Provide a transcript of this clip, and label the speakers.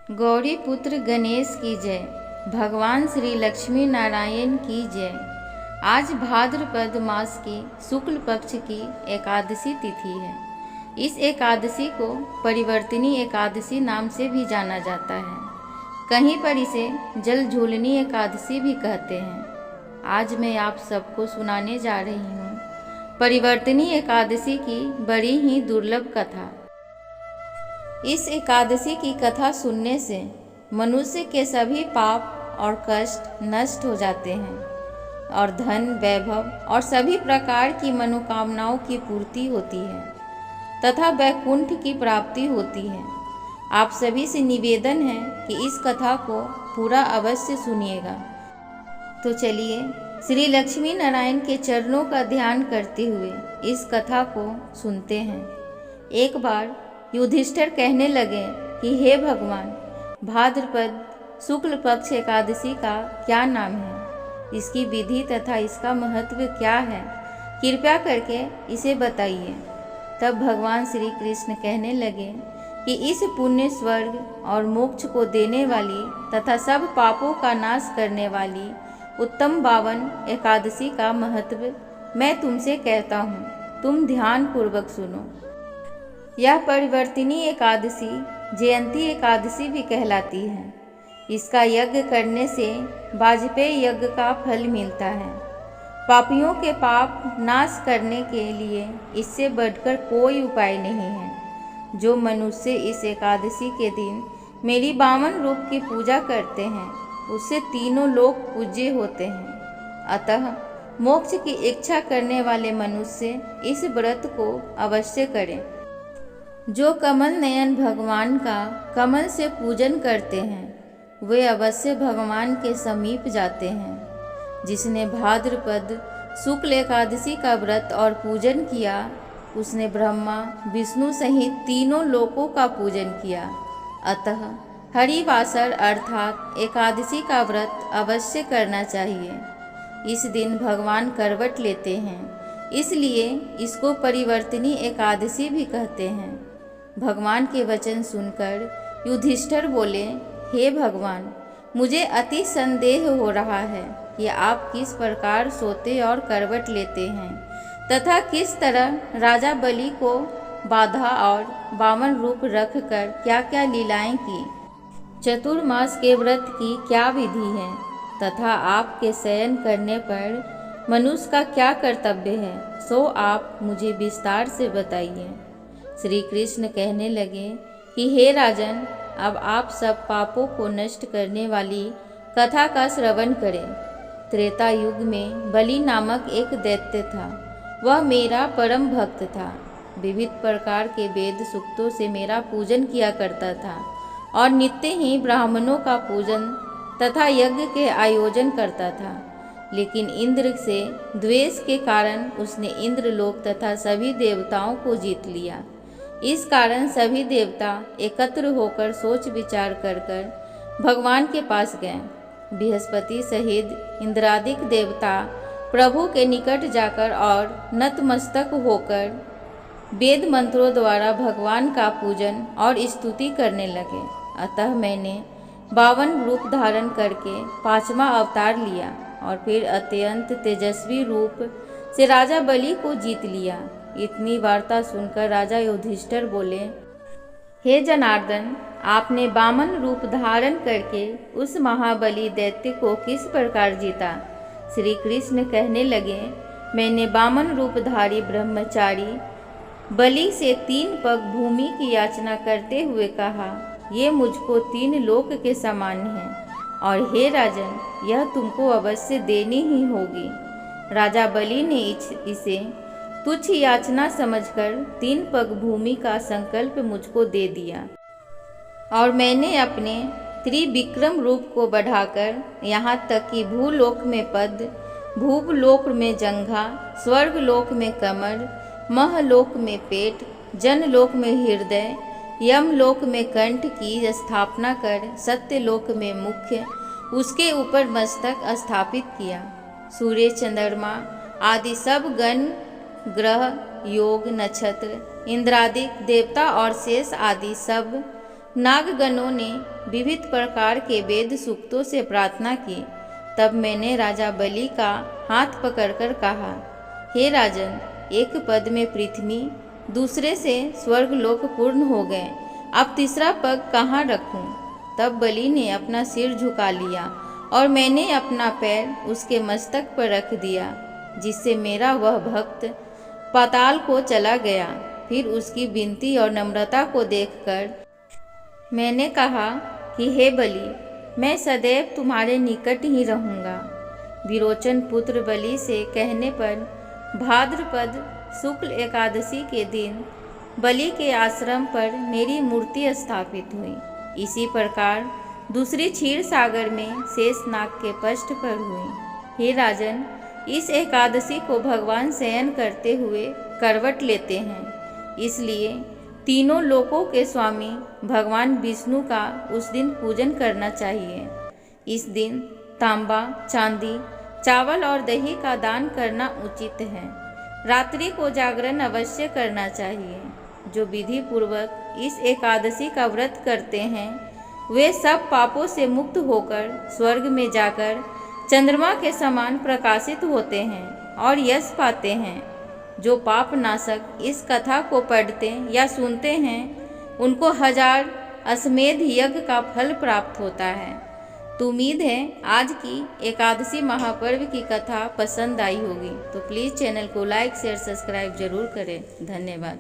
Speaker 1: गौरी पुत्र गणेश की जय। भगवान श्री लक्ष्मी नारायण की जय। आज भाद्रपद मास की शुक्ल पक्ष की एकादशी तिथि है। इस एकादशी को परिवर्तिनी एकादशी नाम से भी जाना जाता है। कहीं पर इसे जल झूलनी एकादशी भी कहते हैं। आज मैं आप सबको सुनाने जा रही हूँ परिवर्तिनी एकादशी की बड़ी ही दुर्लभ कथा। इस एकादशी की कथा सुनने से मनुष्य के सभी पाप और कष्ट नष्ट हो जाते हैं और धन वैभव और सभी प्रकार की मनोकामनाओं की पूर्ति होती है तथा वैकुंठ की प्राप्ति होती है। आप सभी से निवेदन है कि इस कथा को पूरा अवश्य सुनिएगा। तो चलिए श्री लक्ष्मी नारायण के चरणों का ध्यान करते हुए इस कथा को सुनते हैं। एक बार युधिष्ठिर कहने लगे कि हे भगवान, भाद्रपद शुक्ल पक्ष एकादशी का क्या नाम है, इसकी विधि तथा इसका महत्व क्या है, कृपया करके इसे बताइए। तब भगवान श्री कृष्ण कहने लगे कि इस पुण्य स्वर्ग और मोक्ष को देने वाली तथा सब पापों का नाश करने वाली उत्तम 52 एकादशी का महत्व मैं तुमसे कहता हूँ, तुम ध्यान पूर्वक सुनो। यह परिवर्तिनी एकादशी जयंती एकादशी भी कहलाती है। इसका यज्ञ करने से वाजपेय यज्ञ का फल मिलता है। पापियों के पाप नाश करने के लिए इससे बढ़कर कोई उपाय नहीं है। जो मनुष्य इस एकादशी के दिन मेरी 52 रूप की पूजा करते हैं उससे तीनों लोक पूज्य होते हैं। अतः मोक्ष की इच्छा करने वाले मनुष्य इस व्रत को अवश्य करें। जो कमल नयन भगवान का कमल से पूजन करते हैं वे अवश्य भगवान के समीप जाते हैं। जिसने भाद्रपद शुक्ल एकादशी का व्रत और पूजन किया उसने ब्रह्मा विष्णु सहित तीनों लोकों का पूजन किया। अतः हरिवासर अर्थात एकादशी का व्रत अवश्य करना चाहिए। इस दिन भगवान करवट लेते हैं, इसलिए इसको परिवर्तिनी एकादशी भी कहते हैं। भगवान के वचन सुनकर युधिष्ठिर बोले, हे भगवान, मुझे अति संदेह हो रहा है कि आप किस प्रकार सोते और करवट लेते हैं तथा किस तरह राजा बलि को बाधा और 52 रूप रखकर क्या क्या लीलाएं की, चतुर्मास के व्रत की क्या विधि है तथा आपके शयन करने पर मनुष्य का क्या कर्तव्य है, सो आप मुझे विस्तार से बताइए। श्री कृष्ण कहने लगे कि हे राजन, अब आप सब पापों को नष्ट करने वाली कथा का श्रवण करें। त्रेता युग में बलि नामक एक दैत्य था। वह मेरा परम भक्त था। विविध प्रकार के वेद सूक्तों से मेरा पूजन किया करता था और नित्य ही ब्राह्मणों का पूजन तथा यज्ञ के आयोजन करता था। लेकिन इंद्र से द्वेष के कारण उसने इंद्रलोक तथा सभी देवताओं को जीत लिया। इस कारण सभी देवता एकत्र होकर सोच विचार कर भगवान के पास गए। बृहस्पति सहित इंद्रादिक देवता प्रभु के निकट जाकर और नतमस्तक होकर वेद मंत्रों द्वारा भगवान का पूजन और स्तुति करने लगे। अतः मैंने 52 रूप धारण करके 5वां अवतार लिया और फिर अत्यंत तेजस्वी रूप से राजा बलि को जीत लिया। इतनी वार्ता सुनकर राजा युधिष्ठिर बोले, हे जनार्दन, आपने 52 रूप धारण करके उस महाबली दैत्य को किस प्रकार जीता? श्री कृष्ण कहने लगे, मैंने 52 रूपधारी ब्रह्मचारी बलि से 3 पग भूमि की याचना करते हुए कहा, ये मुझको 3 लोक के समान है और हे राजन, यह तुमको अवश्य देनी ही होगी। राजा बलि ने इसे तुच्छ याचना समझकर 3 पग भूमि का संकल्प मुझको दे दिया और मैंने अपने त्रिविक्रम रूप को बढ़ाकर यहाँ तक कि भूलोक में पद, भूलोक में जंघा, स्वर्गलोक में कमर, महलोक में पेट, जनलोक में हृदय, यमलोक में कंठ की स्थापना कर सत्यलोक में मुख्य, उसके ऊपर मस्तक स्थापित किया। सूर्य, चंद्रमा आदि सब गण, ग्रह, योग, नक्षत्र, इंद्रादिक देवता और शेष आदि सब नागगणों ने विविध प्रकार के वेद सूक्तों से प्रार्थना की। तब मैंने राजा बलि का हाथ पकड़कर कहा, हे राजन, एक पद में पृथ्वी, दूसरे से स्वर्गलोक पूर्ण हो गए, अब तीसरा पग कहाँ रखूं? तब बलि ने अपना सिर झुका लिया और मैंने अपना पैर उसके मस्तक पर रख दिया, जिससे मेरा वह भक्त पाताल को चला गया। फिर उसकी विनती और नम्रता को देखकर मैंने कहा कि हे बलि, मैं सदैव तुम्हारे निकट ही रहूँगा। विरोचन पुत्र बलि से कहने पर भाद्रपद शुक्ल एकादशी के दिन बलि के आश्रम पर मेरी मूर्ति स्थापित हुई। इसी प्रकार दूसरी क्षीर सागर में शेषनाग के पृष्ठ पर हुई। हे राजन, इस एकादशी को भगवान शयन करते हुए करवट लेते हैं, इसलिए तीनों लोकों के स्वामी भगवान विष्णु का उस दिन पूजन करना चाहिए। इस दिन तांबा, चांदी, चावल और दही का दान करना उचित है। रात्रि को जागरण अवश्य करना चाहिए। जो विधि पूर्वक इस एकादशी का व्रत करते हैं वे सब पापों से मुक्त होकर स्वर्ग में जाकर चंद्रमा के समान प्रकाशित होते हैं और यश पाते हैं। जो पाप नाशक इस कथा को पढ़ते या सुनते हैं उनको 1000 अश्वमेध यज्ञ का फल प्राप्त होता है। तो उम्मीद है आज की एकादशी महापर्व की कथा पसंद आई होगी। तो प्लीज़ चैनल को लाइक, शेयर, सब्सक्राइब जरूर करें। धन्यवाद।